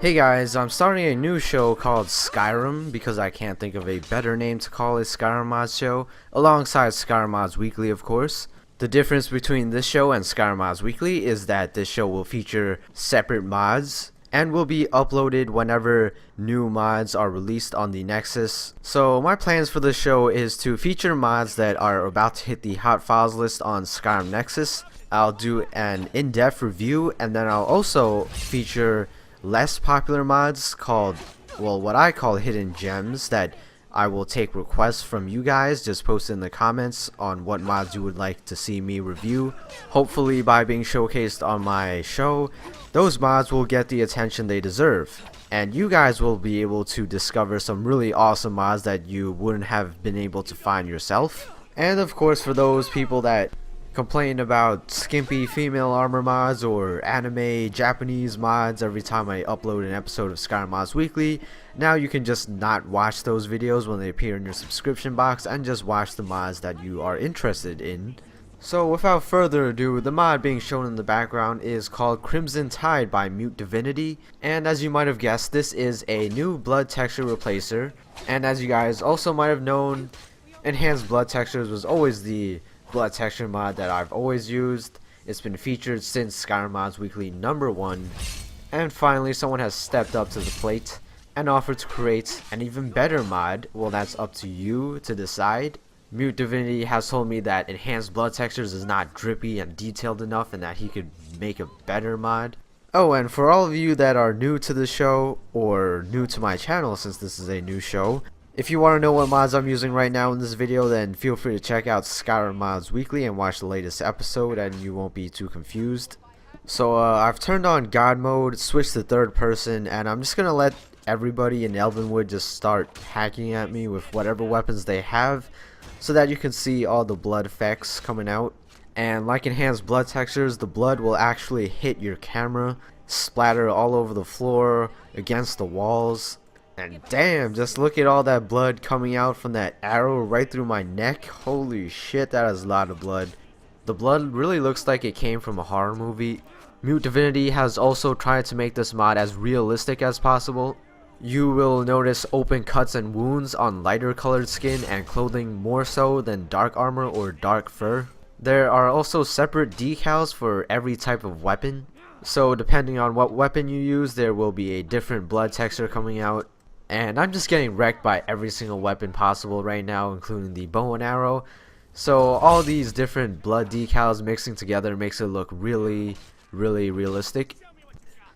Hey guys, I'm starting a new show called Skyrim because I can't think of a better name to call a Skyrim Mods show, alongside Skyrim Mods Weekly of course. The difference between this show and Skyrim Mods Weekly is that this show will feature separate mods and will be uploaded whenever new mods are released on the Nexus. So my plans for this show is to feature mods that are about to hit the hot files list on Skyrim Nexus. I'll do an in-depth review, and then I'll also feature less popular mods called, well, what I call hidden gems, that I will take requests from you guys. Just post in the comments on what mods you would like to see me review. Hopefully by being showcased on my show, those mods will get the attention they deserve, and you guys will be able to discover some really awesome mods that you wouldn't have been able to find yourself. And of course, for those people that complain about skimpy female armor mods or anime Japanese mods every time I upload an episode of Skyrim Mods Weekly, now you can just not watch those videos when they appear in your subscription box and just watch the mods that you are interested in. So without further ado, the mod being shown in the background is called Crimson Tide by Mute Divinity, and as you might have guessed, this is a new blood texture replacer. And as you guys also might have known, enhanced blood textures was always the blood texture mod that I've always used. It's been featured since Skyrim Mods Weekly #1, and finally someone has stepped up to the plate and offered to create an even better mod. Well, that's up to you to decide. Mute Divinity has told me that enhanced blood textures is not drippy and detailed enough and that he could make a better mod. Oh, and for all of you that are new to the show, or new to my channel since this is a new show, if you want to know what mods I'm using right now in this video, then feel free to check out Skyrim Mods Weekly and watch the latest episode, and you won't be too confused. So I've turned on God mode, switched to third person, and I'm just gonna let everybody in Elvenwood just start hacking at me with whatever weapons they have, so that you can see all the blood effects coming out. And like enhanced blood textures, the blood will actually hit your camera, splatter all over the floor, against the walls. And damn, just look at all that blood coming out from that arrow right through my neck. Holy shit, that is a lot of blood. The blood really looks like it came from a horror movie. Mute Divinity has also tried to make this mod as realistic as possible. You will notice open cuts and wounds on lighter colored skin and clothing more so than dark armor or dark fur. There are also separate decals for every type of weapon. So depending on what weapon you use, there will be a different blood texture coming out. And I'm just getting wrecked by every single weapon possible right now, including the bow and arrow. So all these different blood decals mixing together makes it look really realistic.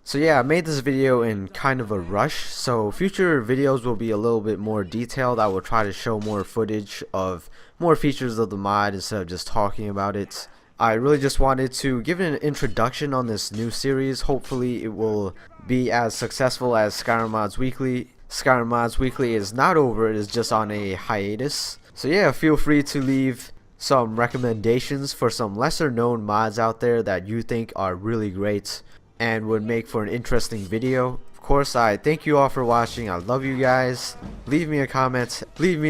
So yeah, I made this video in kind of a rush, so future videos will be a little bit more detailed. I will try to show more footage of more features of the mod instead of just talking about it. I really just wanted to give it an introduction on this new series. Hopefully it will be as successful as Skyrim Mods Weekly. Skyrim Mods Weekly is not over, it is just on a hiatus. So yeah, feel free to leave some recommendations for some lesser known mods out there that you think are really great and would make for an interesting video. Of course, I thank you all for watching. I love you guys. Leave me a comment. Leave me